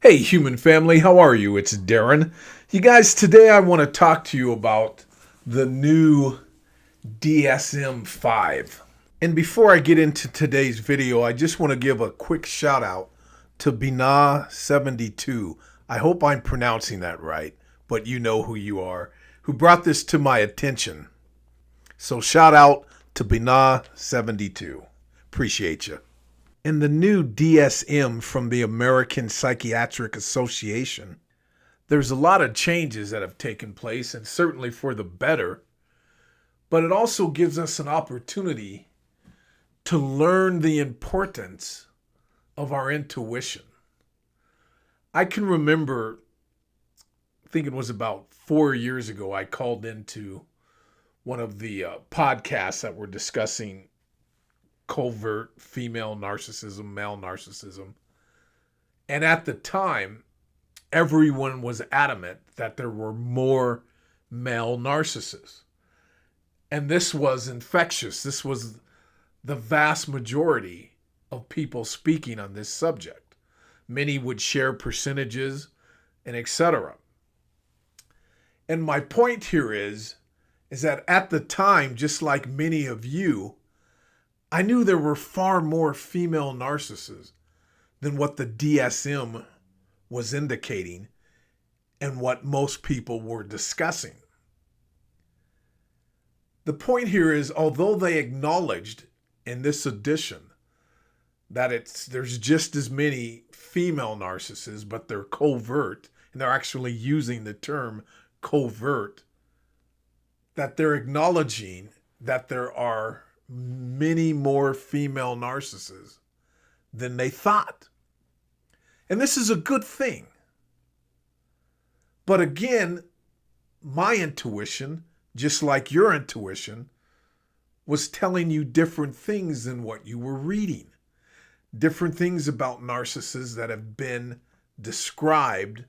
Hey, human family, how are you? It's Darren. You guys, today I want to talk to you about the new DSM 5. And before I get into today's video, I just want to give a quick shout out to Bina72. I hope I'm pronouncing that right, but you know who you are, who brought this to my attention. So shout out to Bina72. Appreciate you. In the new DSM from the American Psychiatric Association, there's a lot of changes that have taken place, and certainly for the better, but it also gives us an opportunity to learn the importance of our intuition. I can remember, I think it was about 4 years ago, I called into one of the podcasts that were discussing covert female narcissism, male narcissism. And at the time, everyone was adamant that there were more male narcissists. And this was infectious. This was the vast majority of people speaking on this subject. Many would share percentages and etc. And my point here is that at the time, just like many of you, I knew there were far more female narcissists than what the DSM was indicating and what most people were discussing. The point here is, although they acknowledged in this edition that there's just as many female narcissists, but they're covert, and they're actually using the term covert, that they're acknowledging that there are many more female narcissists than they thought. And this is a good thing. But again, my intuition, just like your intuition, was telling you different things than what you were reading. Different things about narcissists that have been described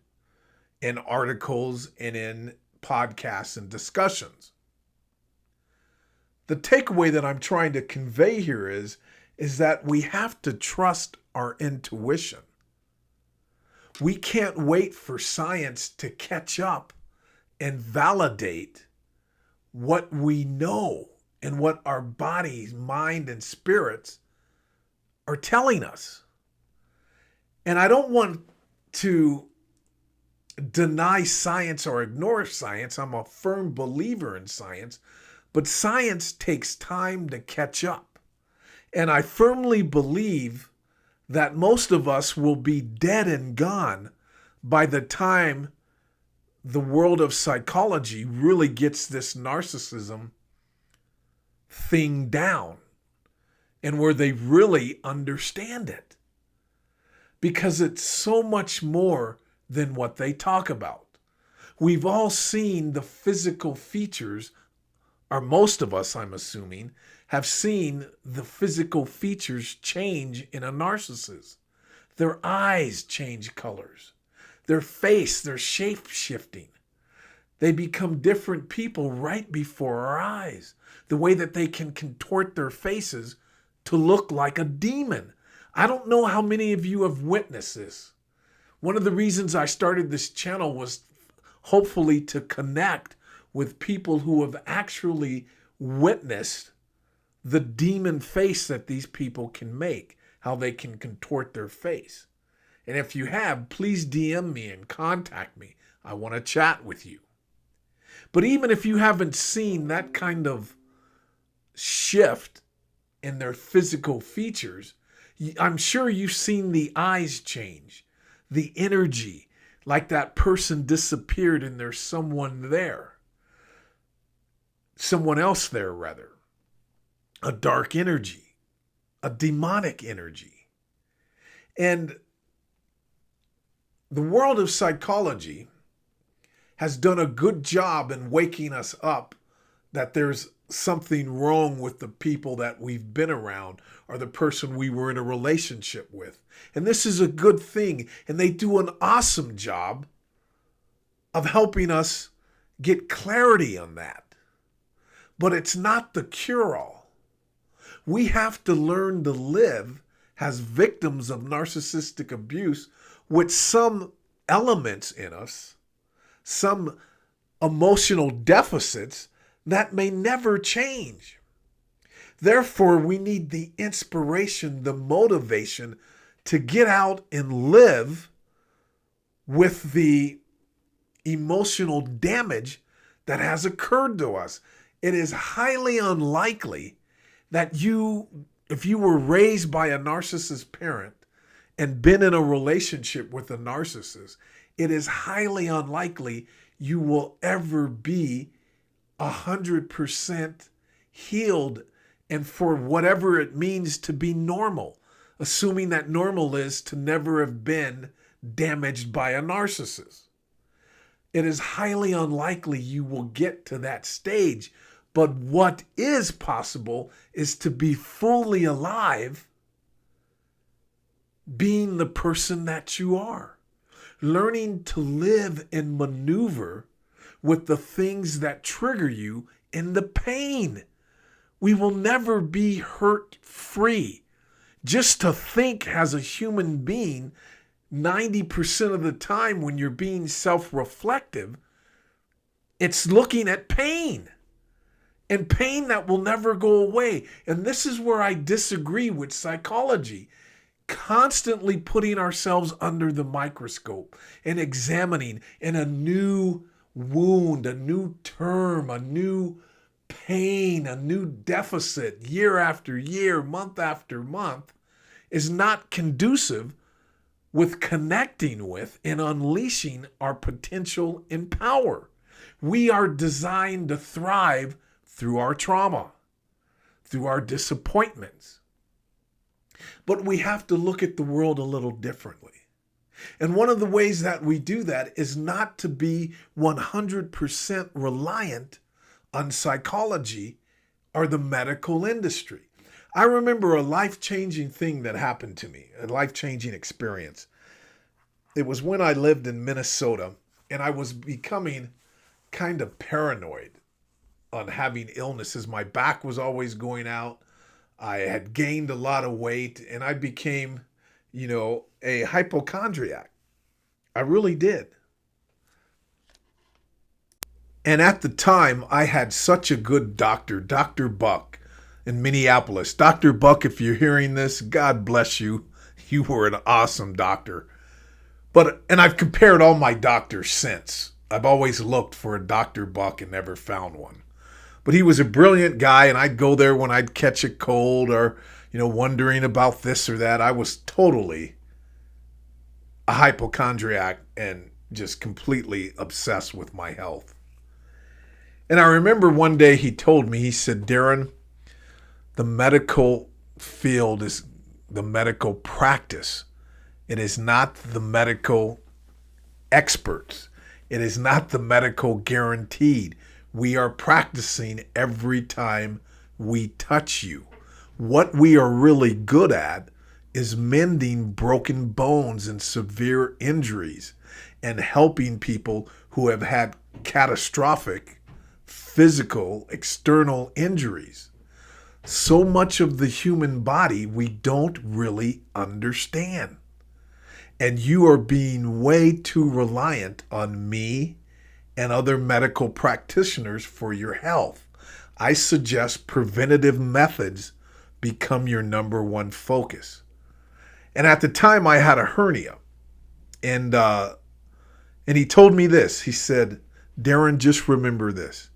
in articles and in podcasts and discussions. The takeaway that I'm trying to convey here is that we have to trust our intuition. We can't wait for science to catch up and validate what we know and what our bodies, mind, and spirits are telling us. And I don't want to deny science or ignore science. I'm a firm believer in science. But science takes time to catch up. And I firmly believe that most of us will be dead and gone by the time the world of psychology really gets this narcissism thing down and where they really understand it. Because it's so much more than what they talk about. We've all seen the physical features, or most of us, I'm assuming, have seen the physical features change in a narcissist. Their eyes change colors. Their face, their shape shifting. They become different people right before our eyes. The way that they can contort their faces to look like a demon. I don't know how many of you have witnessed this. One of the reasons I started this channel was hopefully to connect with people who have actually witnessed the demon face that these people can make, how they can contort their face. And if you have, please DM me and contact me. I want to chat with you. But even if you haven't seen that kind of shift in their physical features, I'm sure you've seen the eyes change, the energy, like that person disappeared and there's someone there. Someone else there, rather. A dark energy, a demonic energy. And the world of psychology has done a good job in waking us up that there's something wrong with the people that we've been around or the person we were in a relationship with. And this is a good thing. And they do an awesome job of helping us get clarity on that. But it's not the cure-all. We have to learn to live as victims of narcissistic abuse with some elements in us, some emotional deficits that may never change. Therefore, we need the inspiration, the motivation to get out and live with the emotional damage that has occurred to us. It is highly unlikely that if you were raised by a narcissist parent and been in a relationship with a narcissist, it is highly unlikely you will ever be 100% healed and for whatever it means to be normal, assuming that normal is to never have been damaged by a narcissist. It is highly unlikely you will get to that stage. But what is possible is to be fully alive, being the person that you are, learning to live and maneuver with the things that trigger you and the pain. We will never be hurt free. Just to think as a human being, 90% of the time when you're being self-reflective, it's looking at pain. And pain that will never go away. And this is where I disagree with psychology. Constantly putting ourselves under the microscope and examining in a new wound, a new term, a new pain, a new deficit, year after year, month after month, is not conducive with connecting with and unleashing our potential and power. We are designed to thrive through our trauma, through our disappointments. But we have to look at the world a little differently. And one of the ways that we do that is not to be 100% reliant on psychology or the medical industry. I remember a life-changing thing that happened to me, a life-changing experience. It was when I lived in Minnesota, and I was becoming kind of paranoid on having illnesses. My back was always going out. I had gained a lot of weight, and I became, a hypochondriac. I really did. And at the time, I had such a good doctor, Dr. Buck in Minneapolis. Dr. Buck, if you're hearing this, God bless you. You were an awesome doctor. And I've compared all my doctors since. I've always looked for a Dr. Buck and never found one. But he was a brilliant guy, and I'd go there when I'd catch a cold or, wondering about this or that. I was totally a hypochondriac and just completely obsessed with my health. And I remember one day he told me, he said, Darren, the medical field is the medical practice. It is not the medical experts. It is not the medical guaranteed. We are practicing every time we touch you. What we are really good at is mending broken bones and severe injuries and helping people who have had catastrophic physical external injuries. So much of the human body we don't really understand. And you are being way too reliant on me and other medical practitioners for your health. I suggest preventative methods become your number one focus. And at the time I had a hernia. And he told me this. He said, Darren, just remember this.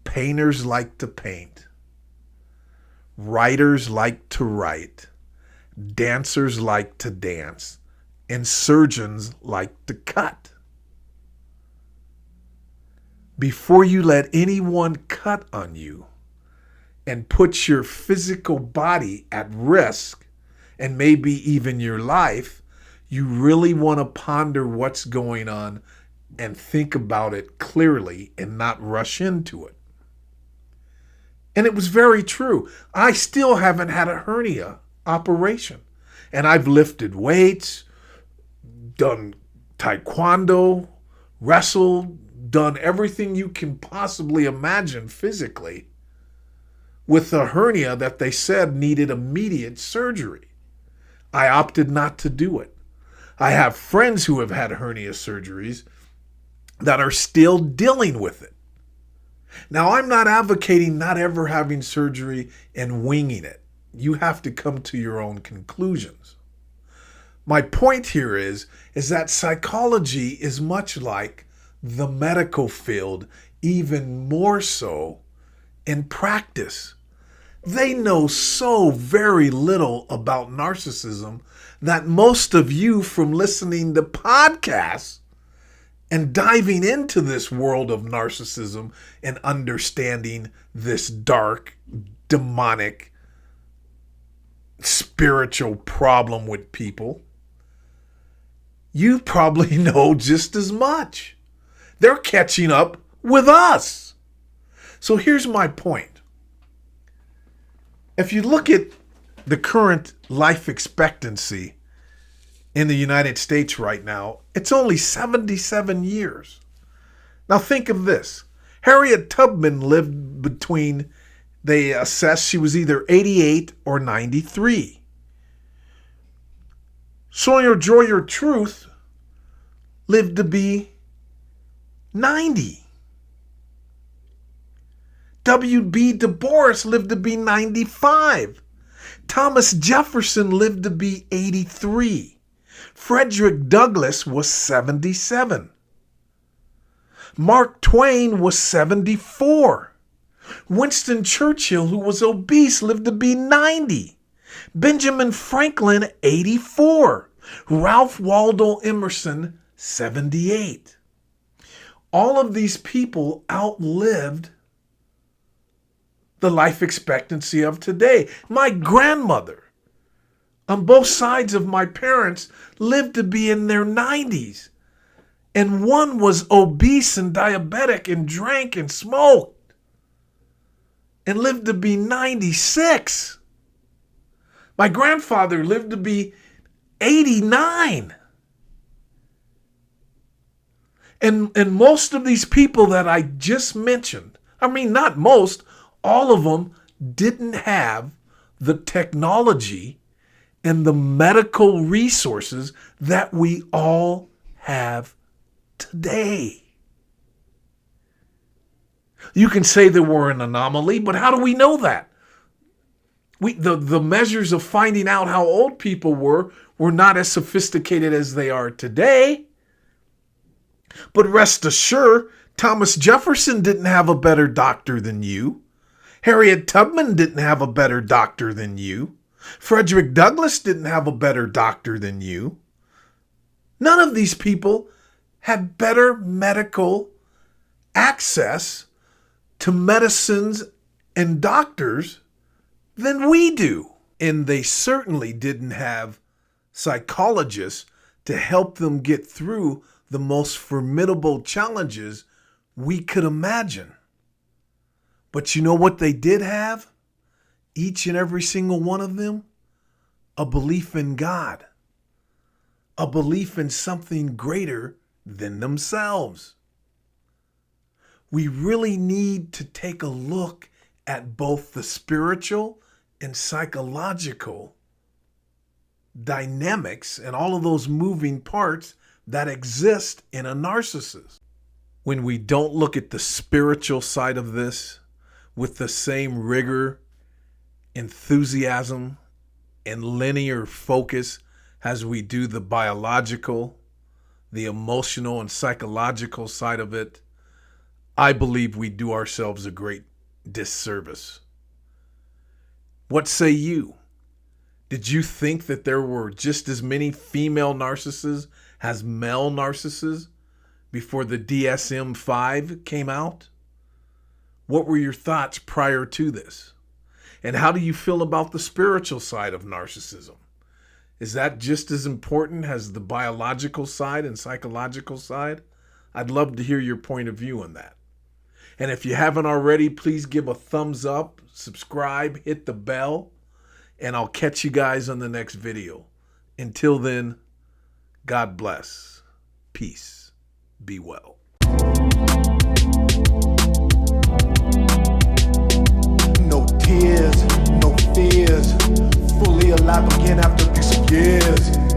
Painters like to paint. Writers like to write. Dancers like to dance. And surgeons like to cut. Before you let anyone cut on you and put your physical body at risk and maybe even your life, you really want to ponder what's going on and think about it clearly and not rush into it. And it was very true. I still haven't had a hernia operation. And I've lifted weights, done taekwondo, wrestled, done everything you can possibly imagine physically with a hernia that they said needed immediate surgery. I opted not to do it. I have friends who have had hernia surgeries that are still dealing with it. Now, I'm not advocating not ever having surgery and winging it. You have to come to your own conclusions. My point here is that psychology is much like the medical field, even more so in practice. They know so very little about narcissism that most of you, from listening to podcasts and diving into this world of narcissism and understanding this dark, demonic, spiritual problem with people, you probably know just as much. They're catching up with us. So here's my point. If you look at the current life expectancy in the United States right now, it's only 77 years. Now think of this. Harriet Tubman lived between, they assessed she was either 88 or 93. Sonia Joyer Truth lived to be 90. W.B. Du Bois lived to be 95. Thomas Jefferson lived to be 83. Frederick Douglass was 77. Mark Twain was 74. Winston Churchill, who was obese, lived to be 90. Benjamin Franklin, 84. Ralph Waldo Emerson, 78. All of these people outlived the life expectancy of today. My grandmother, on both sides of my parents, lived to be in their 90s. And one was obese and diabetic and drank and smoked and lived to be 96. My grandfather lived to be 89. And most of these people that I just mentioned, I mean, not most, all of them didn't have the technology and the medical resources that we all have today. You can say that we're an anomaly, but how do we know that? The measures of finding out how old people were not as sophisticated as they are today. But rest assured, Thomas Jefferson didn't have a better doctor than you. Harriet Tubman didn't have a better doctor than you. Frederick Douglass didn't have a better doctor than you. None of these people had better medical access to medicines and doctors than we do. And they certainly didn't have psychologists to help them get through the most formidable challenges we could imagine. But you know what they did have? Each and every single one of them? A belief in God. A belief in something greater than themselves. We really need to take a look at both the spiritual and psychological dynamics and all of those moving parts that exist in a narcissist. When we don't look at the spiritual side of this with the same rigor, enthusiasm, and linear focus as we do the biological, the emotional and psychological side of it, I believe we do ourselves a great disservice. What say you? Did you think that there were just as many female narcissists as male narcissists before the DSM-5 came out? What were your thoughts prior to this? And how do you feel about the spiritual side of narcissism? Is that just as important as the biological side and psychological side? I'd love to hear your point of view on that. And if you haven't already, please give a thumbs up, subscribe, hit the bell, and I'll catch you guys on the next video. Until then, God bless. Peace. Be well. No tears, no fears. Fully alive again after 6 years.